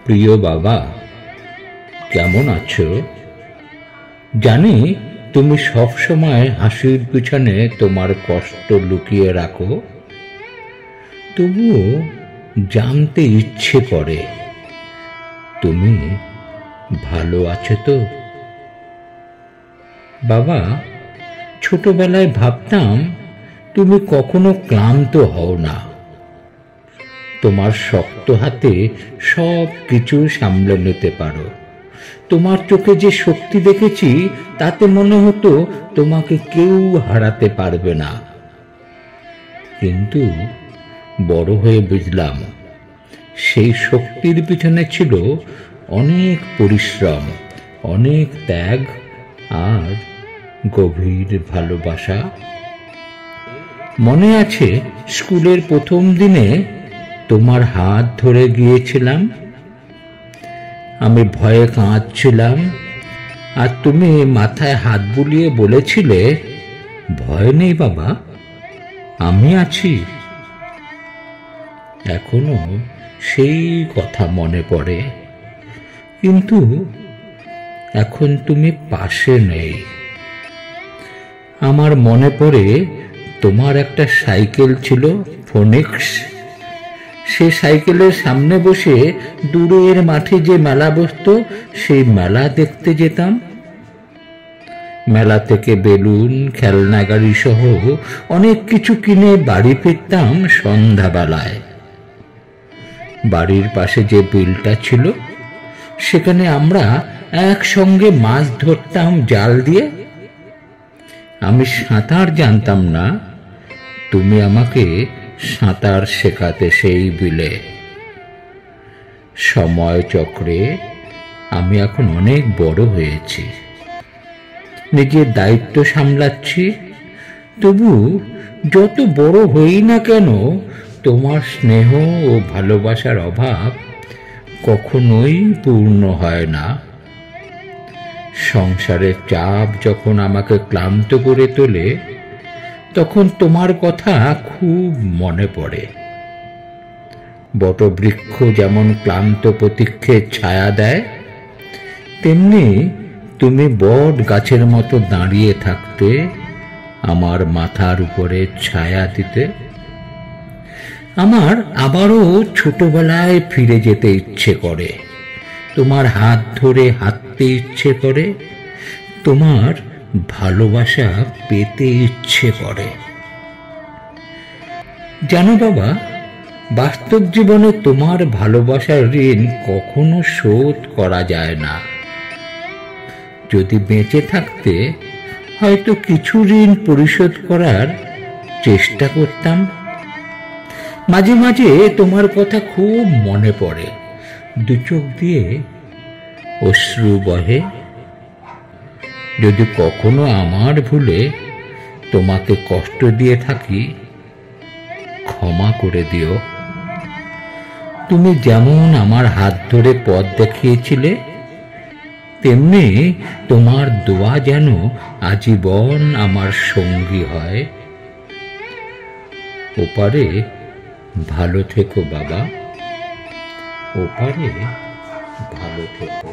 প্রিয় বাবা, কেমন আছো? জানি তুমি সব সময় হাসির পিছনে তোমার কষ্ট লুকিয়ে রাখো, তবুও জানতে ইচ্ছে করে তুমি ভালো আছো তো? বাবা, ছোটবেলায় ভাবতাম তুমি কখনো ক্লান্ত হও না, তোমার শক্ত হাতে সব কিছু সামলে নিতে পারো। তোমার চোখে যে শক্তি দেখেছি তাতে মনে হতো তোমাকে কেউ হারাতে পারবে না। কিন্তু বড় হয়ে বুঝলাম সেই শক্তির পিছনে ছিল অনেক পরিশ্রম, অনেক ত্যাগ আর গভীর ভালোবাসা। মনে আছে স্কুলের প্রথম দিনে তোমার হাত ধরে গিয়েছিলাম, আমি ভয়ে কাঁদছিলাম আর তুমি মাথায় হাত বুলিয়ে বলেছিলে, ভয় নেই বাবা, আমি আছি। এখনো সেই কথা মনে পড়ে, কিন্তু এখন তুমি পাশে নেই। আমার মনে পড়ে তোমার একটা সাইকেল ছিল, ফোনিক্স। সে সাইকেলের সামনে বসে দূরের মাঠে যে মেলা বসতো সেই মেলা দেখতে যেতাম। মেলা থেকে বেলুন, খেলনা গাড়ি সহ অনেক কিছু কিনে বাড়ি ফিরতাম সন্ধ্যাবেলায়। বাড়ির পাশে যে বিলটা ছিল সেখানে আমরা একসঙ্গে মাছ ধরতাম জাল দিয়ে। আমি সাঁতার জানতাম না, তুমি আমাকে সাঁতার শেখাতে সেই বিলে। সময় চক্রে আমি এখন অনেক বড় হয়েছি, নিজের দায়িত্ব সামলাচ্ছি, তবু যত বড় হই না কেন তোমার স্নেহ ও ভালোবাসার অভাব কখনোই পূর্ণ হয় না। সংসারের চাপ যখন আমাকে ক্লান্ত করে তোলে তখন তোমার কথা খুব মনে পড়ে। বটবৃক্ষ যেমন ক্লান্ত প্রতীক্ষের ছায়া দেয়, তেমনি তুমি বট গাছের মতো দাঁড়িয়ে থাকতে, আমার মাথার উপরে ছায়া দিতে। আমার আবারও ছোটবেলায় ফিরে যেতে ইচ্ছে করে, তোমার হাত ধরে হাঁটতে ইচ্ছে করে, তোমার ভালোবাসা পেতে ইচ্ছে করে। জানো বাবা, বাস্তব জীবনে তোমার ভালোবাসার ঋণ কখনো শোধ করা যায় না। যদি বেঁচে থাকতে হয়তো কিছু ঋণ পরিশোধ করার চেষ্টা করতাম। মাঝে মাঝে তোমার কথা খুব মনে পড়ে, দু চোখ দিয়ে অশ্রু বহে। যদি কখনো আমার ভুলে তোমাকে কষ্ট দিয়ে থাকি, ক্ষমা করে দিও। তুমি যেমন আমার হাত ধরে পথ দেখিয়েছিলে, তেমনি তোমার দোয়া যেন আজীবন আমার সঙ্গী হয়। ওপারে ভালো থেকো বাবা, ওপারে ভালো থেকো।